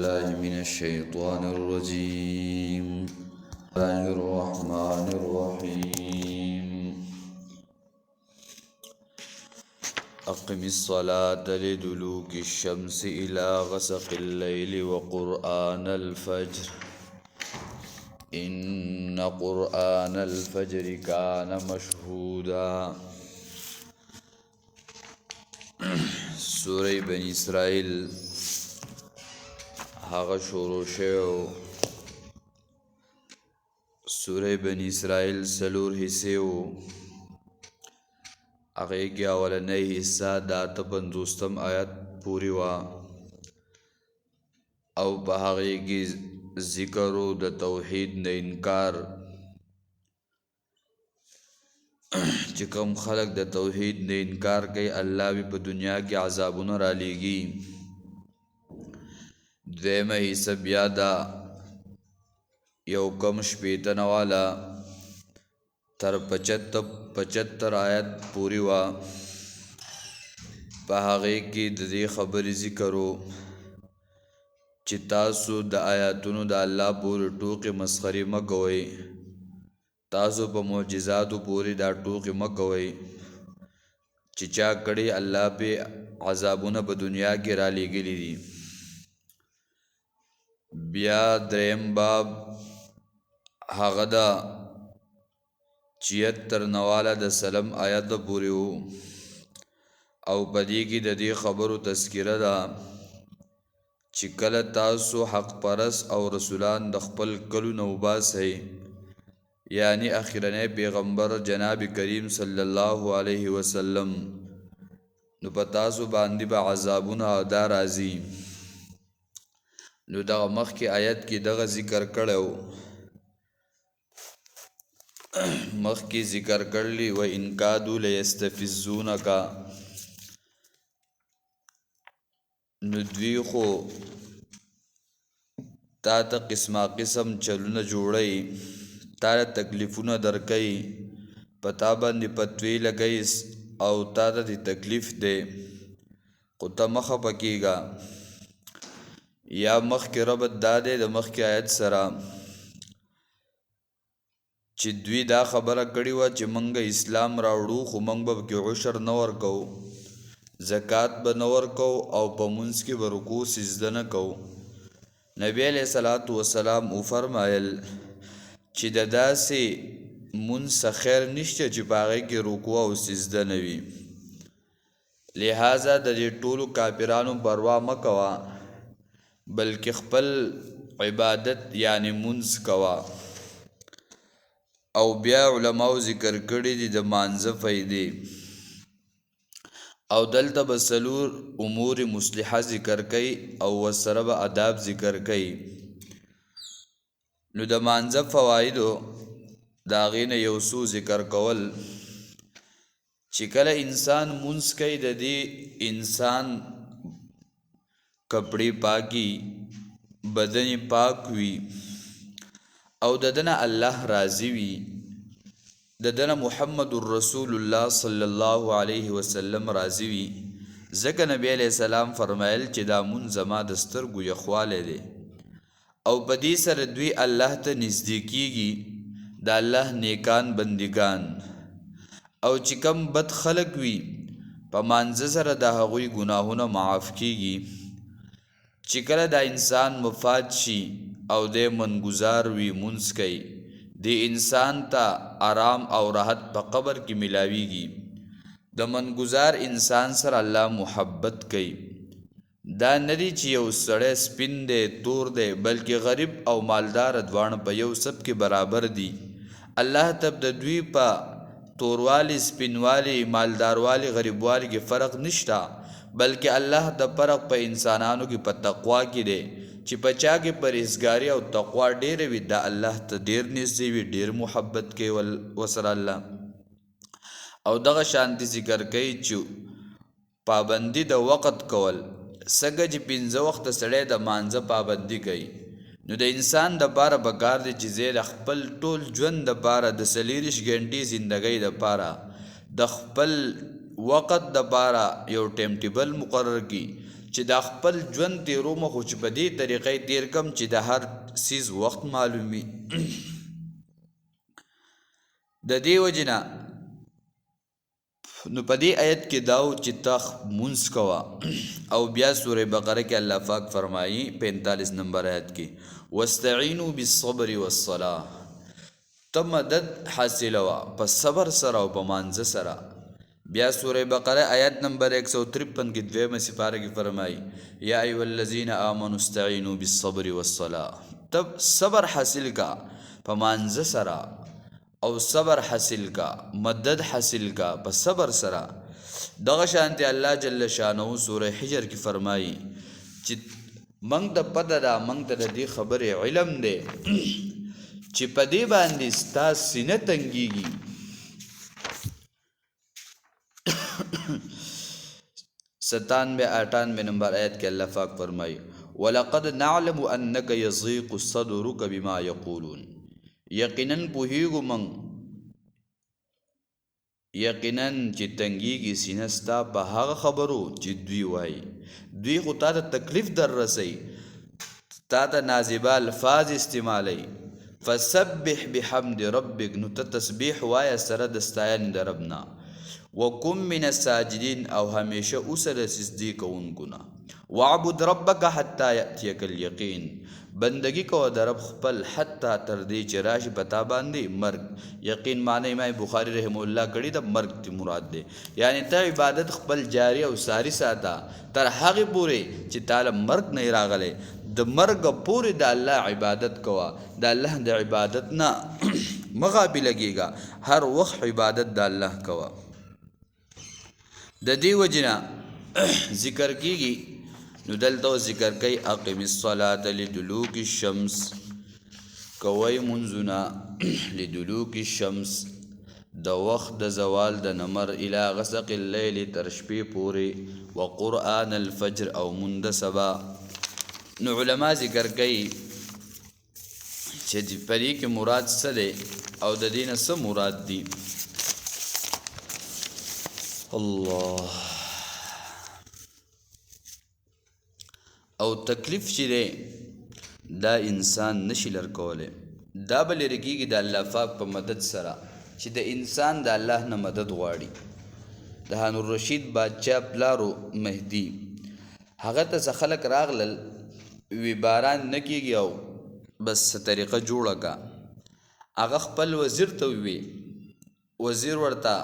بالله من الشيطان الرجيم. بسم الله الرحمن الرحيم. أقم الصلاة لدلوك الشمس إلى غسق الليل وقرآن الفجر إن قرآن الفجر كان مشهودا. سورة بني إسرائيل هغه شروع شو. سورة بني إسرائيل سلور حصے و هغه کې اولنۍ حصہ د 55 آیت پوری وا او په هغه کې ذکر د توحید نه انکار چې کوم خلق د توحید نه انکار کوي الله به په دنیا کې عذابونه را لېږي. دویمه حصہ بیا دا یو کم شپیتن والا تر 75 آیت پوری وا په هغه کې د دې خبرې ذکرو چې تاسو د آیاتونو د الله پورې ټوکې مسخرې مه کوئ، تاسو په معجزاتو پورې دا ټوکې مه کوئ چې چا کړي الله په عذابونه په دنیا کې را لېږلي دي. بیا دریم باب هغه دا 76 نواله د سلام آیت پورې وو او په دې کې د دې خبرو تذکره ده چې کله تاسو حق پرس او رسولان د خپل کلو نه وباسئ، یعنی اخرنی پیغمبر جناب کریم صلی الله علیه وسلم، نو په تاسو باندې به عذابونه دا راځي. نو دغه مخکې آیت کې دغه ذکر کړو، مخکې ذکر کړلی و ان کادو لیستفزونک، نو دوی خو تا ته قسمه قسم چلونه جوړی، تا ته تکلیفونه درکوي، په تا باندې پتوی لګوي او تا ته د تکلیف دی، خو ته مه خفه کېږه. یا مخکې ربط دا دی د مخکې آیت سره چې دوی دا خبره کړې وه چې موږ اسلام راوړو خو موږ به پکې عشر نه ورکوو، زکات به نه ورکوو او په مونځ کې به رکوع سجده نه کوو. نبی علیه صلات وسلام وفرمایل چې د داسې مونځ څه خیر نشته چې په هغې کې رکوع او سجده نه وي. لہذا د دې ټولو کافرانو پروا مه کوه بلکې خپل عبادت یعنی مونځ کوه. او بیا علماو ذکر کړي دي د مانځه فایدې، او دلته به څلور امور مصلحه ذکر کوي او ورسره به آداب ذکر کوي. نو د مانځه فوایدو د هغې نه یو څو ذکر کول چې کله انسان مونځ کوي د دې انسان کپړې پاکي، بدن پاک وي او د دنه الله راضي وي، د دنه محمد رسول الله صلی الله علیه وسلم راضي وي. ځکه نبی علیہ السلام فرمایل چې دا مونځ زما د سترګو یخوالی دی او په دې سره دوی الله ته نږدې کېږي، د الله نیکان بندگان. او چې کم بد خلق وي په مانځه سره د هغوی ګناهونه معاف کېږي. چې کله دا انسان مفات شي او د منګزار وي مونځ کوي، د انسان ته آرام او راحت په قبر کې ملاویږي. د منګزار انسان سره الله محبت کوي. دا ندی چې یو سړی سپین دی تور دی، بلکې غریب او مالدار دواړه په یو سب کې برابر دي. الله ته د دوی په توروالی، سپینوالی، مالداروالی، غریبوالی کې فرق نشته، بلکې الله د فرق په انسانانو کې په تقوا کې دی چې په چا کې پرهیزګاري او تقوا ډېره وي، دا الله ته ډېر نږدې وي، ډېر محبت کوي ورسره الله. او دغه شانتي ذکر کوي چې پابندي د وخت کول، څنګه چې 5 وخته سړی د مانځه پابندي کوي، نو د انسان دپاره پکار دی چې زه د خپل ټول ژوند دپاره د 24 غنټې زندګۍ دپاره د خپل وقت د پاره یو ټیم ټیبل مقرر کی چې د خپل ژوند تیرومه خو چې په دې طریقې تیر کم چې د هر سیز وخت معلوم وي د دې وجې نه نو په دې آیت کې داو چې تا مونځ کوه او بیا سورې بقره کې الله پاک فرمایي 45 نمبر آیت کې واستعینوا بالصبر والصلاة ته مدد حاصلوه په صبر سره او په مانځه سره بیا سورہ بقرہ آیت نمبر 153 کی دویمه سپارہ کی فرمائی یا ایها الذین آمنوا استعینوا بالصبر والصلاة تب صبر حاصل کا پمانځه سرا او صبر حاصل کا مدد حاصل کا په صبر سرا دغه شانتی الله جل شانه سورہ حجر کی فرمائی چې منګ د پددا منګ ته د دې خبره علم دی چې په دې باندې ستا سینه تنګيږي 97-98 نمبر آیت کې الله پاک فرمایي ولقد نعلم انك يضيق صدرك بما يقولون یقینا پوهیږو من یقینا چې تنګيږي سینه ستا په هغه خبرو چې دوی وایي دوی خو تا ته تکلیف در رسي تا ته نازبه الفاظ استعمالي فسبح بحمد ربك نو تسبیح وایه سره د ستاینې د ربنا وکم من الساجدین او همیشه اوسه د سجدې کوونکو نه وعبد ربک حتی یأتیک الیقین بندگی کوه د رب خپل حتی تر دې چې راشي په تا باندې مرګ یقین معنی امام بخاری رحمه الله کړي د مرګ تی مراد دی یعنی ته عبادت خپل جاری او ساری ساته تر هغه پورې چې تعالی مرګ نه راغلی د مرګ پورې د الله عبادت کوه د الله د عبادت نه مغابي لګیږي هر وخت عبادت د الله کوه د دې وجنا ذکر کیږي نو دلته ذکر کوي اقیم الصلاة لدلوک الشمس کوي منځونه لدلوک الشمس د وخت د زوال د نمر الى غسق الليل تر شپې پورې وقرآن الفجر او مند سبا نو علما ذکر کوي چې په دې کې مراد څه دی او د دې نه څه مراد دی الله او تکلیف چې دی دا انسان نشي لر کولی دا به لرې کېږي د الله پاک په مدد سره چې د انسان د الله نه مدد غواړي د هارون الرشید بادشاه پلارو مهدي هغه ته څه خلک راغلل وی باران نه کېږي او بس طریقه جوړه کا هغه خپل وزیر ته وی وزیر ورته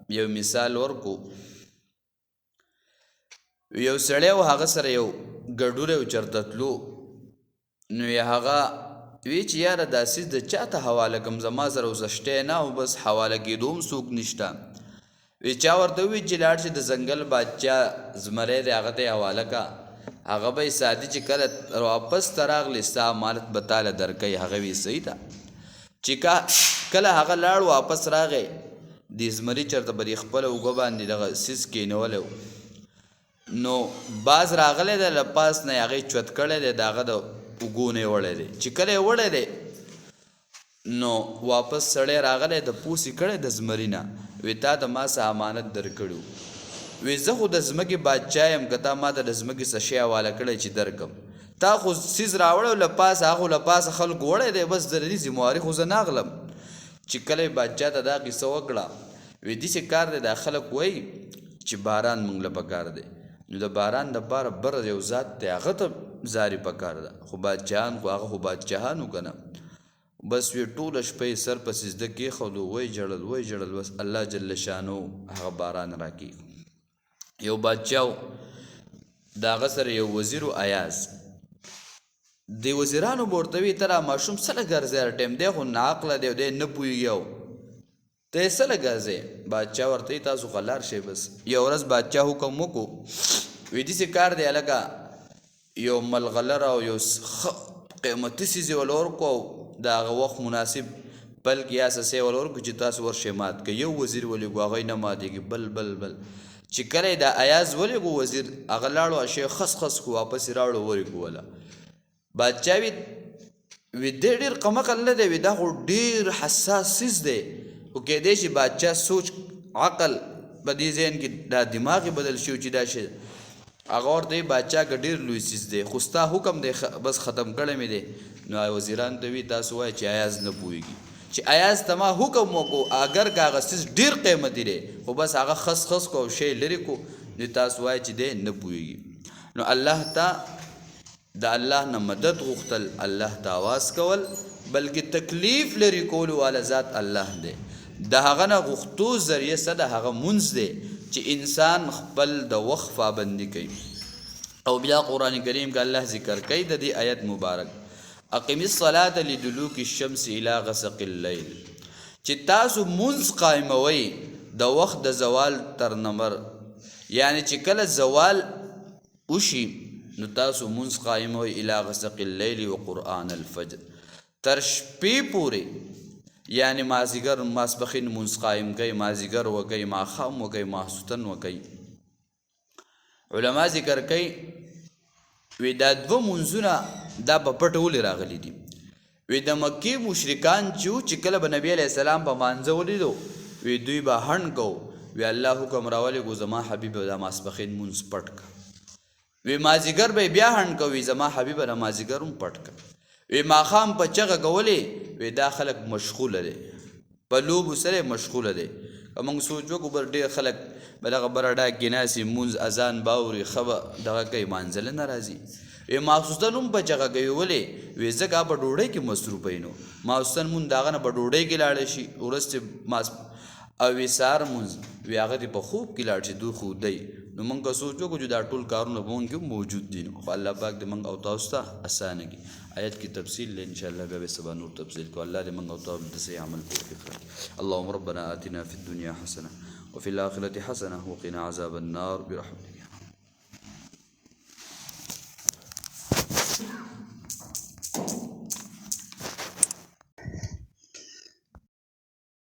یو مثال ورکو یو سړی و هغه سره یو ګډوره او چرته تلو نو یې هغه وی چې یاره دا سیز د چاته حواله کوم زما سره اوس شته نه او بس حواله کېدوم څوک نشته وی چا ورته وی چې لاړ شي د ځنګل بادشاه زمری دی هغه ته حواله کا هغه به سادي چې کله واپس تراغلی ستا امانت به تاله درکوي هغه وی صحیح ده چې کله هغه لاړ واپس راغی د زمري چرته به خپل اوږه باندې دغه سیس کېنولی نو باز راغلی دی له پاس نه هغې چوت کړی دی د هغه د اوږو نه یې وړی دی چې کله یې وړی دی نو واپس سړی راغلی د پوسې کړی د زمري نه وی تا ته ما څه امانت درکړي وی زه خو د ځمکې بادشاه یم که تا ما ته د ځمکې څه شی حواله کړی چې درکم تا خو سیز راوړی له پاسه هغه له پاسه خلکو وړی دی بس د دې ذمواري خو زه نه اخلم چې کله بادشاه ته دا قصه وکړه وی داسې کار دی دا خلک وایي چې باران موږ له پکار دی نو د باران دپاره بر یو ذات دی هغه ته زاري پکار ده خو بادشاهان خو هغه خو بادشاهانو که نه بس وی ټوله شپه یې سر په سجده کېښودو وی جړل بس الله جل شانو هغه باران راکړي یو بادشاه د هغه سره یو وزیر و ایاز د وزیرانو به ورته وي ته را ماشوم څه له ګرځې هر ټایم دی خو ناعقله دی دی نه پوهېږي او ته یې څه له ګرځې بادشاه ورته وي تاسو خو لاړ شئ بس یو ورځ بادشاه حکم وکړو وی داسې کار دی هلکه یو ملغلر او یو قیمتي څیز یې ول ورکړو او د هغه وخت مناسب بلکې یا څه شی ول ورکړو چې تاسو ورشئ مات کړئ یو وزیر ولېږو هغه یې نه ماتېږي بل چې کله یې د ایاز ولېږو وزیر هغه لاړو هغه شی خس کو واپس یې راوړو ورېږو وله بادشاه وی دی ډېر قمقل نه دی وی دا خو ډېر حساس څیز دی خو کېدی شي بادشاه سوچ عقل په دې ذهن کې دا دماغ یې بدل شي چې دا شی هغه ورته بادشاه که ډېر لوی څیز دی خو ستا حکم دی بس ختم کړی مې دی. نو وزیران ته وي تاسو وایئ چې ایاز نه پوهېږي چې ایاز ته ما حکم وکړو اگر که هغه څیز ډېر قیمتي دی خو بس هغه خس خس کو او شی لرې کو نو تاسو وایئ چې دی نه پوهېږي. نو الله ته د الله نه مدد غوښتل الله ته آواز کول بلکې تکلیف لرې کولو والا ذات الله دی. د هغه نه غوښتو ذریعه څه د هغه مونځ دی چې انسان خپل د وخت پابندي کوي. او بیا قرآن کریم کې الله ذکر کوي د دې آیت مبارک اقم الصلاة لدلوک الشمس الى غسق الليل چې تاسو مونځ قائموئ د وخت د زوال تر نمر یعنی چې کله زوال وشي نو تاسو مونځ قائموئ الى غسق الليل و قرآن الفجر تر شپې پورې یعنی مازیګر ماسپښین مونځ قایم کوي مازیګر وکوي ماښام وکوي ماخوستن وکوي. علما ذکر کوي وی دا دوه مونځونه دا په پټه ولې راغلي دي. وی د مکې مشرکان چې کله به نبي علیه السلام په مانځه ولیدو وی دوی به هڼ کو وی الله حکم راولېږو زما حبیب دا ماسپښین مونځ پټ که. وی مازیګر به بیا هڼ کوي زما حبیب دا مازیګر هم پټ که. وی ماښام په چغه کولې وی دا خلک مشغوله دی په لوبو سره مشغوله دی. که موږ سوچ وکړو بر ډېر خلک به دغه بره ډاک کې ناستي مونځ اذان باوري ښه به دغه کوي مانځله نه راځي. وی ماخوستن هم په چغه کوي ولې وی ځکه په ډوډۍ کې مصروفه نو ماخوستن مونځ د هغه نه په ډوډۍ کې لاړه شي وروسته او وی سهار مونځ وی هغه دې په خوب کې لاړ شي دوی خودی. نو موږ که سوچ وکړو چې دا ټول کارونه په موږ کې موجود دي نو خو الله پاک دې موږ او تاسو ته اسانه کړي. آیت کی تفصیل لے انشاءاللہ بیا به سبا نور تفصیل کو الله دې موږ او تاسو د صحیح عمل توفیق راکړي. اللهم ربنا آتنا فی الدنیا حسنه وفي الآخرة حسنه وقنا عذاب النار برحمتك.